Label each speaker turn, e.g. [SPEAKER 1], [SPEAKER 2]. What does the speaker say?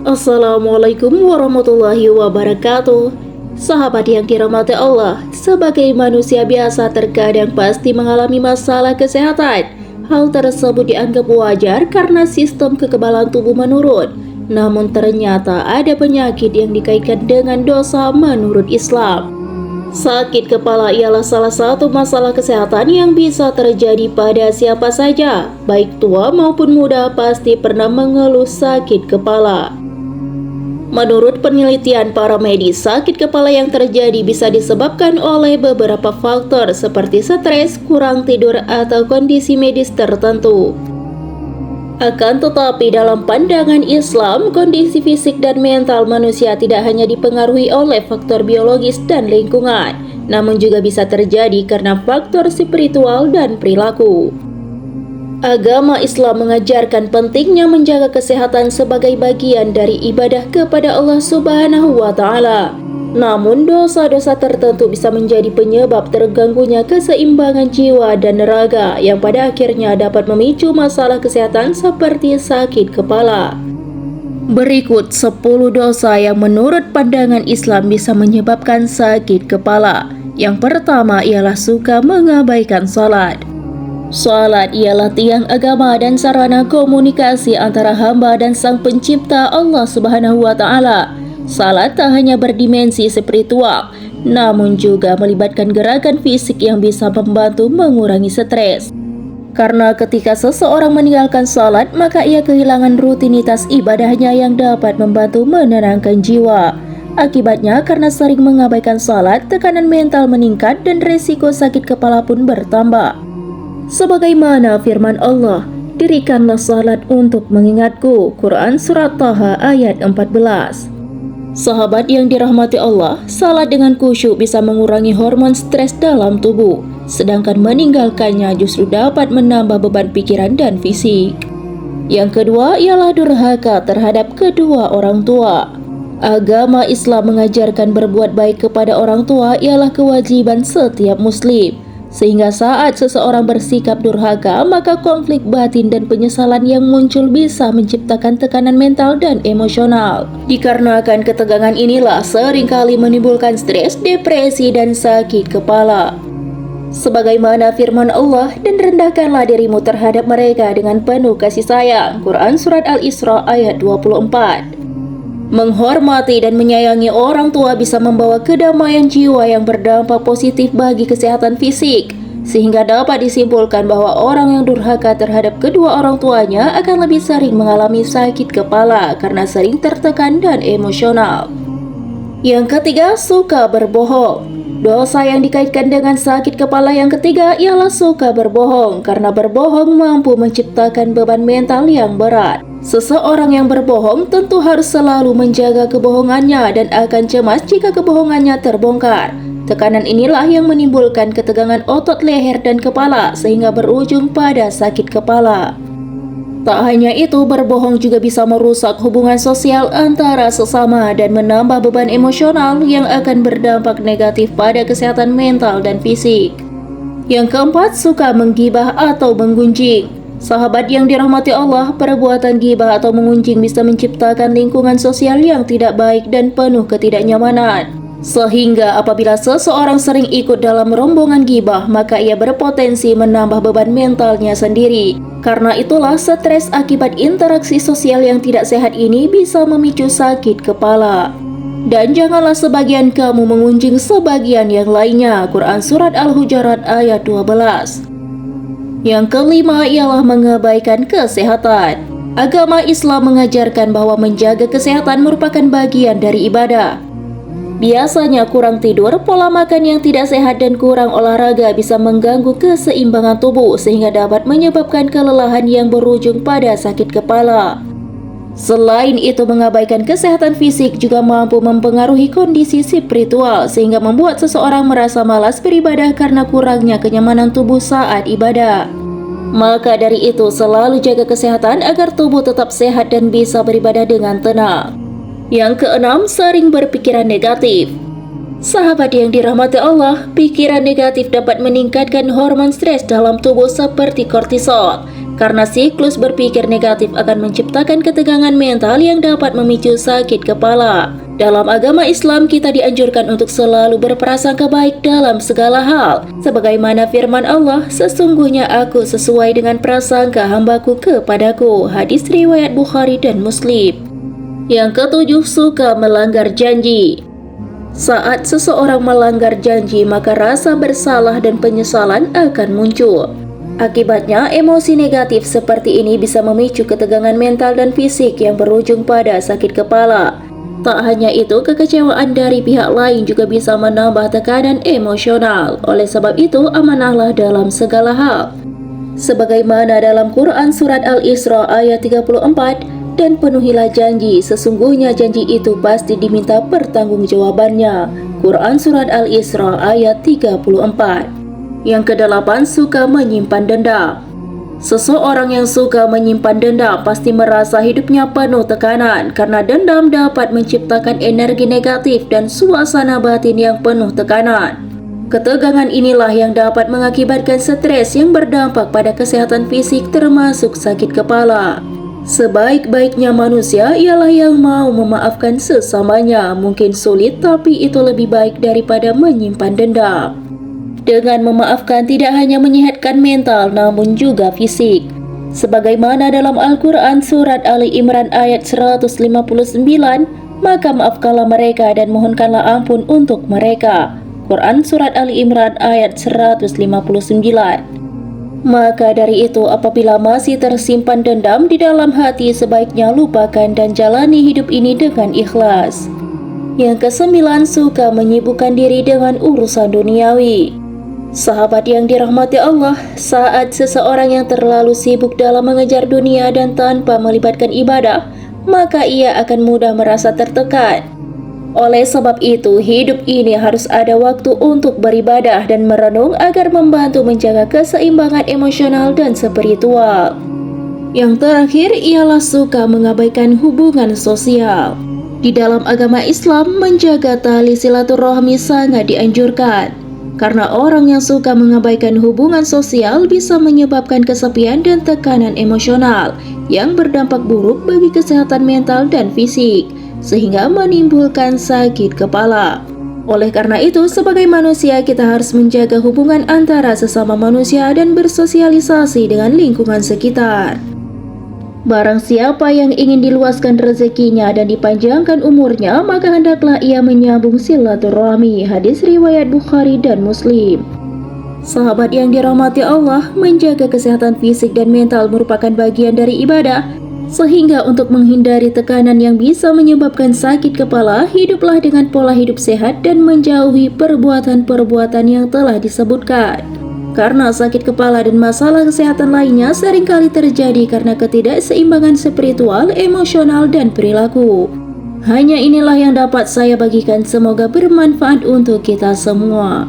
[SPEAKER 1] Assalamualaikum warahmatullahi wabarakatuh. Sahabat yang dirahmati Allah, sebagai manusia biasa terkadang pasti mengalami masalah kesehatan. Hal tersebut dianggap wajar karena sistem kekebalan tubuh menurun. Namun ternyata ada penyakit yang dikaitkan dengan dosa menurut Islam. Sakit kepala ialah salah satu masalah kesehatan yang bisa terjadi pada siapa saja, baik tua maupun muda pasti pernah mengeluh sakit kepala. Menurut penelitian para medis, sakit kepala yang terjadi bisa disebabkan oleh beberapa faktor seperti stres, kurang tidur, atau kondisi medis tertentu. Akan tetapi dalam pandangan Islam, kondisi fisik dan mental manusia tidak hanya dipengaruhi oleh faktor biologis dan lingkungan, namun juga bisa terjadi karena faktor spiritual dan perilaku. Agama Islam mengajarkan pentingnya menjaga kesehatan sebagai bagian dari ibadah kepada Allah Subhanahu wa Ta'ala. Namun, dosa-dosa tertentu bisa menjadi penyebab terganggunya keseimbangan jiwa dan raga yang pada akhirnya dapat memicu masalah kesehatan seperti sakit kepala. Berikut 10 dosa yang menurut pandangan Islam bisa menyebabkan sakit kepala. Yang pertama ialah suka mengabaikan salat. Salat ialah tiang agama dan sarana komunikasi antara hamba dan Sang Pencipta Allah Subhanahu wa Ta'ala. Salat tak hanya berdimensi spiritual, namun juga melibatkan gerakan fisik yang bisa membantu mengurangi stres. Karena ketika seseorang meninggalkan salat, maka ia kehilangan rutinitas ibadahnya yang dapat membantu menenangkan jiwa. Akibatnya, karena sering mengabaikan salat, tekanan mental meningkat dan resiko sakit kepala pun bertambah. Sebagaimana firman Allah, "Dirikanlah salat untuk mengingatku." Quran Surat Taha ayat 14. Sahabat yang dirahmati Allah, salat dengan khusyuk bisa mengurangi hormon stres dalam tubuh, sedangkan meninggalkannya justru dapat menambah beban pikiran dan fisik. Yang kedua ialah durhaka terhadap kedua orang tua. Agama Islam mengajarkan berbuat baik kepada orang tua ialah kewajiban setiap muslim. Sehingga saat seseorang bersikap durhaka, maka konflik batin dan penyesalan yang muncul bisa menciptakan tekanan mental dan emosional. Dikarenakan ketegangan inilah seringkali menimbulkan stres, depresi, dan sakit kepala. Sebagaimana firman Allah, "Dan rendahkanlah dirimu terhadap mereka dengan penuh kasih sayang." Quran Surat Al-Isra ayat 24. Menghormati dan menyayangi orang tua bisa membawa kedamaian jiwa yang berdampak positif bagi kesehatan fisik, sehingga dapat disimpulkan bahwa orang yang durhaka terhadap kedua orang tuanya akan lebih sering mengalami sakit kepala karena sering tertekan dan emosional. Yang ketiga, suka berbohong. Dosa yang dikaitkan dengan sakit kepala yang ketiga ialah suka berbohong, karena berbohong mampu menciptakan beban mental yang berat. Seseorang yang berbohong tentu harus selalu menjaga kebohongannya dan akan cemas jika kebohongannya terbongkar. Tekanan inilah yang menimbulkan ketegangan otot leher dan kepala sehingga berujung pada sakit kepala. Tak hanya itu, berbohong juga bisa merusak hubungan sosial antara sesama dan menambah beban emosional yang akan berdampak negatif pada kesehatan mental dan fisik. Yang keempat, suka menggibah atau menggunjing. Sahabat yang dirahmati Allah, perbuatan gibah atau mengunjing bisa menciptakan lingkungan sosial yang tidak baik dan penuh ketidaknyamanan. Sehingga apabila seseorang sering ikut dalam rombongan gibah, maka ia berpotensi menambah beban mentalnya sendiri. Karena itulah stres akibat interaksi sosial yang tidak sehat ini bisa memicu sakit kepala. Dan janganlah sebagian kamu mengunjing sebagian yang lainnya. Quran Surat Al-Hujurat ayat 12. Yang kelima ialah mengabaikan kesehatan. Agama Islam mengajarkan bahwa menjaga kesehatan merupakan bagian dari ibadah. Biasanya kurang tidur, pola makan yang tidak sehat, dan kurang olahraga bisa mengganggu keseimbangan tubuh sehingga dapat menyebabkan kelelahan yang berujung pada sakit kepala. Selain itu, mengabaikan kesehatan fisik juga mampu mempengaruhi kondisi spiritual sehingga membuat seseorang merasa malas beribadah karena kurangnya kenyamanan tubuh saat ibadah. Maka dari itu, selalu jaga kesehatan agar tubuh tetap sehat dan bisa beribadah dengan tenang. Yang keenam, sering berpikiran negatif. Sahabat yang dirahmati Allah, pikiran negatif dapat meningkatkan hormon stres dalam tubuh seperti kortisol. Karena siklus berpikir negatif akan menciptakan ketegangan mental yang dapat memicu sakit kepala. Dalam agama Islam, kita dianjurkan untuk selalu berprasangka baik dalam segala hal. Sebagaimana firman Allah, sesungguhnya aku sesuai dengan prasangka hambaku kepadaku. Hadis riwayat Bukhari dan Muslim. Yang ketujuh, suka melanggar janji. Saat seseorang melanggar janji, maka rasa bersalah dan penyesalan akan muncul. Akibatnya, emosi negatif seperti ini bisa memicu ketegangan mental dan fisik yang berujung pada sakit kepala. Tak hanya itu, kekecewaan dari pihak lain juga bisa menambah tekanan emosional. Oleh sebab itu, amanahlah dalam segala hal. Sebagaimana dalam Quran Surat Al-Isra ayat 34, dan penuhilah janji, sesungguhnya janji itu pasti diminta pertanggungjawabannya. Quran Surat Al-Isra ayat 34. Yang kedelapan, suka menyimpan dendam. Seseorang yang suka menyimpan dendam pasti merasa hidupnya penuh tekanan karena dendam dapat menciptakan energi negatif dan suasana batin yang penuh tekanan. Ketegangan inilah yang dapat mengakibatkan stres yang berdampak pada kesehatan fisik termasuk sakit kepala. Sebaik-baiknya manusia ialah yang mau memaafkan sesamanya. Mungkin sulit, tapi itu lebih baik daripada menyimpan dendam. Dengan memaafkan tidak hanya menyehatkan mental namun juga fisik. Sebagaimana dalam Al-Quran Surat Ali Imran ayat 159, maka maafkanlah mereka dan mohonkanlah ampun untuk mereka. Quran Surat Ali Imran ayat 159. Maka dari itu, apabila masih tersimpan dendam di dalam hati, sebaiknya lupakan dan jalani hidup ini dengan ikhlas. Yang kesembilan, suka menyibukkan diri dengan urusan duniawi. Sahabat yang dirahmati Allah, saat seseorang yang terlalu sibuk dalam mengejar dunia dan tanpa melibatkan ibadah, maka ia akan mudah merasa tertekan. Oleh sebab itu, hidup ini harus ada waktu untuk beribadah dan merenung agar membantu menjaga keseimbangan emosional dan spiritual. Yang terakhir ialah suka mengabaikan hubungan sosial. Di dalam agama Islam, menjaga tali silaturahmi sangat dianjurkan. Karena orang yang suka mengabaikan hubungan sosial bisa menyebabkan kesepian dan tekanan emosional yang berdampak buruk bagi kesehatan mental dan fisik, sehingga menimbulkan sakit kepala. Oleh karena itu, sebagai manusia kita harus menjaga hubungan antara sesama manusia dan bersosialisasi dengan lingkungan sekitar. Barang siapa yang ingin diluaskan rezekinya dan dipanjangkan umurnya, maka hendaklah ia menyambung silaturahmi. Hadis riwayat Bukhari dan Muslim. Sahabat yang dirahmati Allah, menjaga kesehatan fisik dan mental merupakan bagian dari ibadah. Sehingga untuk menghindari tekanan yang bisa menyebabkan sakit kepala, hiduplah dengan pola hidup sehat dan menjauhi perbuatan-perbuatan yang telah disebutkan. Karena sakit kepala dan masalah kesehatan lainnya seringkali terjadi karena ketidakseimbangan spiritual, emosional, dan perilaku. Hanya inilah yang dapat saya bagikan, semoga bermanfaat untuk kita semua.